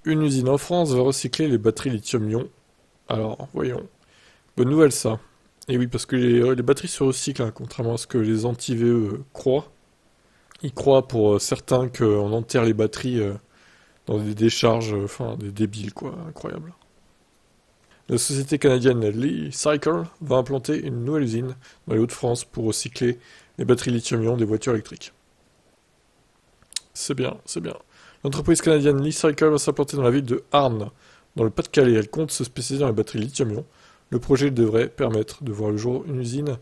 Une usine en France va recycler les batteries lithium-ion. Alors, voyons. Bonne nouvelle ça. Et oui, parce que les batteries se recyclent, hein, contrairement à ce que les anti-VE croient. Ils croient pour certains qu'on enterre les batteries dans des décharges, enfin des débiles quoi, incroyable. La société canadienne Lee Cycle va implanter une nouvelle usine dans les Hauts-de-France pour recycler les batteries lithium-ion des voitures électriques. C'est bien, c'est bien. L'entreprise canadienne Lee Cycle va s'implanter dans la ville de Arnes, dans le Pas-de-Calais. Elle compte se spécialiser dans les batteries lithium-ion. Le projet devrait permettre de voir le jour une usine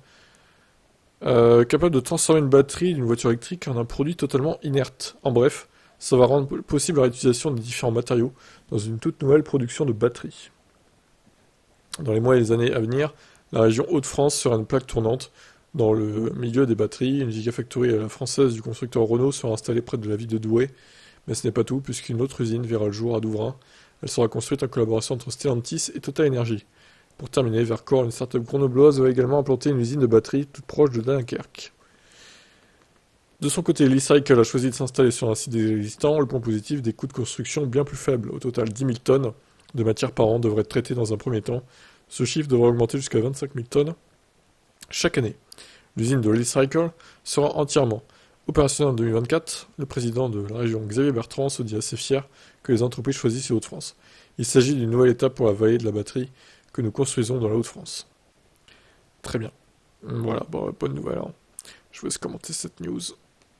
capable de transformer une batterie d'une voiture électrique en un produit totalement inerte. En bref, ça va rendre possible la réutilisation des différents matériaux dans une toute nouvelle production de batteries. Dans les mois et les années à venir, la région Hauts-de-France sera une plaque tournante dans le milieu des batteries. Une gigafactory à la française du constructeur Renault sera installée près de la ville de Douai. Mais ce n'est pas tout, puisqu'une autre usine verra le jour à Douvrin. Elle sera construite en collaboration entre Stellantis et Total Energy. Pour terminer, Vercor, une start-up grenobloise, va également implanter une usine de batterie toute proche de Dunkerque. De son côté, Li-Cycle a choisi de s'installer sur un site existant. Le point positif, des coûts de construction bien plus faibles. Au total, 10 000 tonnes de matière par an devraient être traitées dans un premier temps. Ce chiffre devrait augmenter jusqu'à 25 000 tonnes chaque année. L'usine de Li-Cycle sera entièrement opérationnelle en 2024. Le président de la région, Xavier Bertrand, se dit assez fier que les entreprises choisissent les Hauts-de-France. Il s'agit d'une nouvelle étape pour la vallée de la batterie que nous construisons dans la Haute-France. Très bien. Voilà, bon, bonne nouvelle. Hein. Je vous laisse commenter cette news.